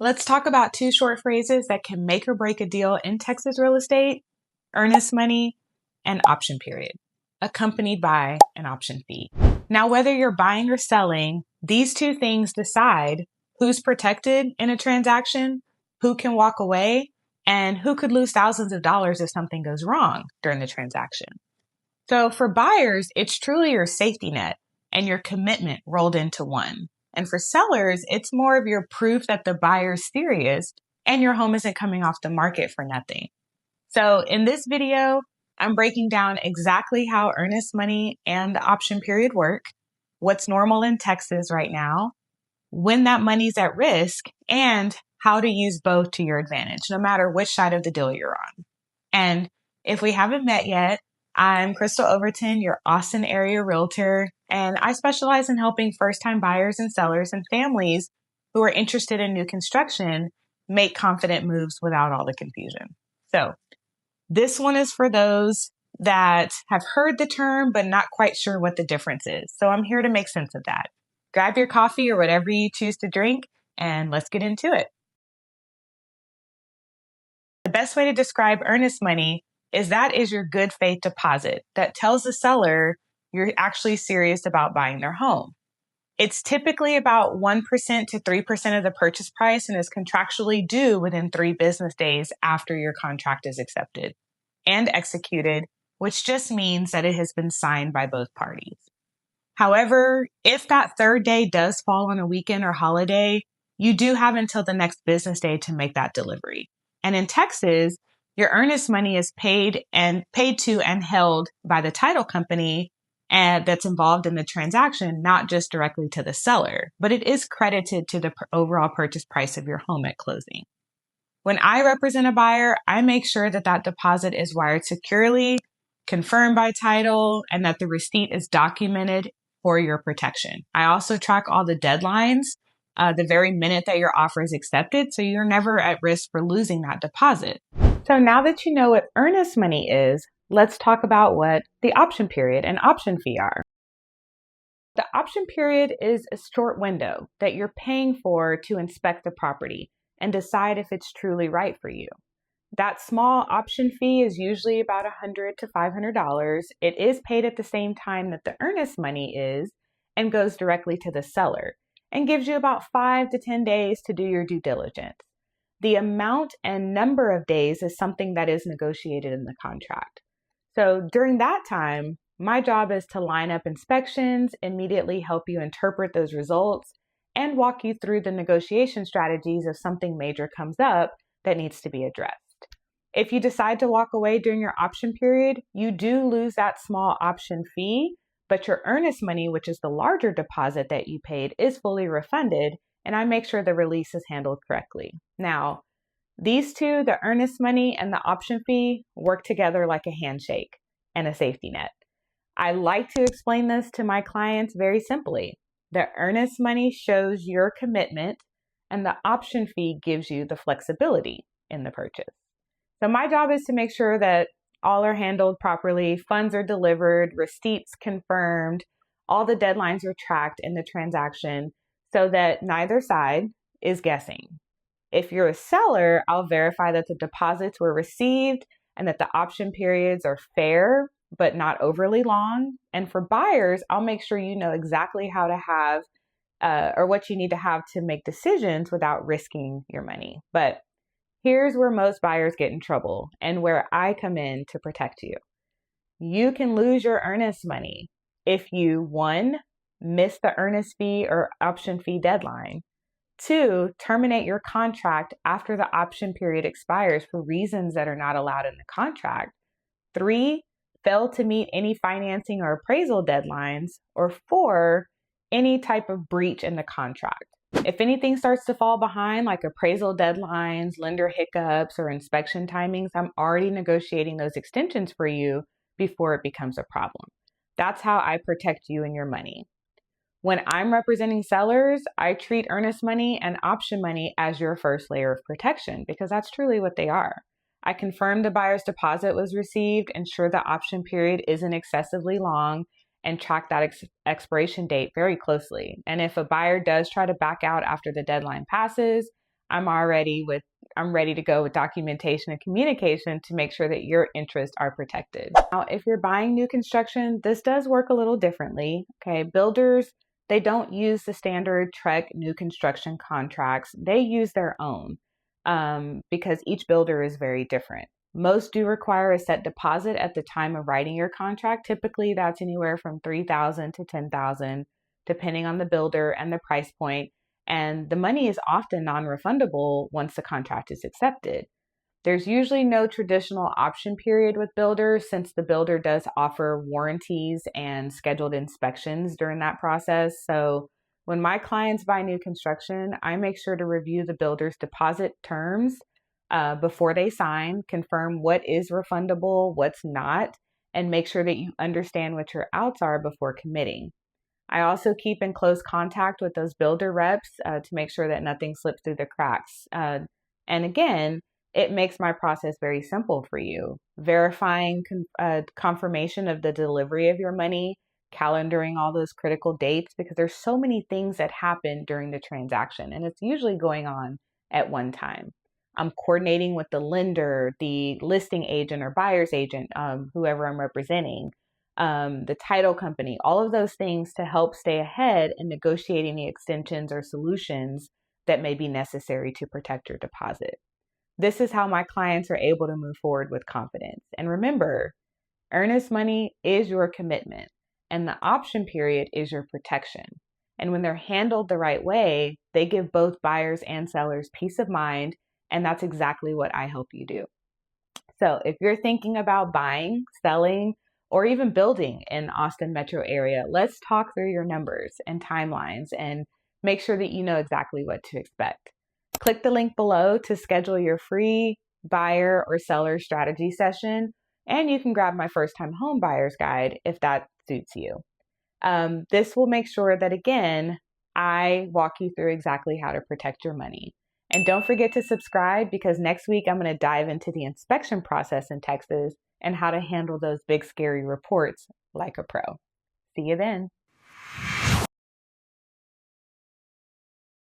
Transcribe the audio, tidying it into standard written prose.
Let's talk about two short phrases that can make or break a deal in Texas real estate: earnest money and option period, accompanied by an option fee. Now, whether you're buying or selling, these two things decide who's protected in a transaction, who can walk away, and who could lose thousands of dollars if something goes wrong during the transaction. So for buyers, it's truly your safety net and your commitment rolled into one. And for sellers, it's more of your proof that the buyer's serious and your home isn't coming off the market for nothing. So in this video, I'm breaking down exactly how earnest money and the option period work, what's normal in Texas right now, when that money's at risk, and how to use both to your advantage, no matter which side of the deal you're on. And if we haven't met yet, I'm Krystal Overton, your Austin area realtor, and I specialize in helping first-time buyers and sellers and families who are interested in new construction make confident moves without all the confusion. So this one is for those that have heard the term but not quite sure what the difference is. So I'm here to make sense of that. Grab your coffee or whatever you choose to drink, and let's get into it. The best way to describe earnest money is that is your good faith deposit that tells the seller you're actually serious about buying their home. It's typically about 1% to 3% of the purchase price and is contractually due within 3 business days after your contract is accepted and executed, which just means that it has been signed by both parties. However, if that third day does fall on a weekend or holiday, you do have until the next business day to make that delivery. And in Texas, your earnest money is paid to and held by the title company that's involved in the transaction, not just directly to the seller, but it is credited to the overall purchase price of your home at closing. When I represent a buyer, I make sure that that deposit is wired securely, confirmed by title, and that the receipt is documented for your protection. I also track all the deadlines the very minute that your offer is accepted, so you're never at risk for losing that deposit. So now that you know what earnest money is, let's talk about what the option period and option fee are. The option period is a short window that you're paying for to inspect the property and decide if it's truly right for you. That small option fee is usually about $100 to $500. It is paid at the same time that the earnest money is and goes directly to the seller and gives you about 5 to 10 days to do your due diligence. The amount and number of days is something that is negotiated in the contract. So during that time, my job is to line up inspections, immediately help you interpret those results, and walk you through the negotiation strategies if something major comes up that needs to be addressed. If you decide to walk away during your option period, you do lose that small option fee, but your earnest money, which is the larger deposit that you paid, is fully refunded, and I make sure the release is handled correctly. Now, these two, the earnest money and the option fee, work together like a handshake and a safety net. I like to explain this to my clients very simply. The earnest money shows your commitment, and the option fee gives you the flexibility in the purchase. So my job is to make sure that all are handled properly, funds are delivered, receipts confirmed, all the deadlines are tracked in the transaction so that neither side is guessing. If you're a seller, I'll verify that the deposits were received and that the option periods are fair but not overly long. And for buyers, I'll make sure you know exactly how to have or what you need to have to make decisions without risking your money. But here's where most buyers get in trouble and where I come in to protect you. You can lose your earnest money if you, 1, miss the earnest fee or option fee deadline, 2, terminate your contract after the option period expires for reasons that are not allowed in the contract, 3, fail to meet any financing or appraisal deadlines, or 4, any type of breach in the contract. If anything starts to fall behind, like appraisal deadlines, lender hiccups, or inspection timings, I'm already negotiating those extensions for you before it becomes a problem. That's how I protect you and your money. When I'm representing sellers, I treat earnest money and option money as your first layer of protection because that's truly what they are. I confirm the buyer's deposit was received, ensure the option period isn't excessively long, and track that expiration date very closely. And if a buyer does try to back out after the deadline passes, I'm ready to go with documentation and communication to make sure that your interests are protected. Now, if you're buying new construction, this does work a little differently. Okay, builders, they don't use the standard TREC new construction contracts. They use their own because each builder is very different. Most do require a set deposit at the time of writing your contract. Typically, that's anywhere from $3,000 to $10,000, depending on the builder and the price point. And the money is often non-refundable once the contract is accepted. There's usually no traditional option period with builders since the builder does offer warranties and scheduled inspections during that process. So when my clients buy new construction, I make sure to review the builder's deposit terms before they sign, confirm what is refundable, what's not, and make sure that you understand what your outs are before committing. I also keep in close contact with those builder reps to make sure that nothing slips through the cracks. And again, it makes my process very simple for you. Verifying confirmation of the delivery of your money, calendaring all those critical dates, because there's so many things that happen during the transaction, and it's usually going on at one time. I'm coordinating with the lender, the listing agent or buyer's agent, whoever I'm representing, the title company, all of those things to help stay ahead in negotiating the extensions or solutions that may be necessary to protect your deposit. This is how my clients are able to move forward with confidence. And remember, earnest money is your commitment, and the option period is your protection. And when they're handled the right way, they give both buyers and sellers peace of mind. And that's exactly what I help you do. So if you're thinking about buying, selling, or even building in Austin metro area, let's talk through your numbers and timelines and make sure that you know exactly what to expect. Click the link below to schedule your free buyer or seller strategy session, and you can grab my first time home buyer's guide if that suits you. This will make sure that, again, I walk you through exactly how to protect your money. And don't forget to subscribe because next week I'm going to dive into the inspection process in Texas and how to handle those big, scary reports like a pro. See you then.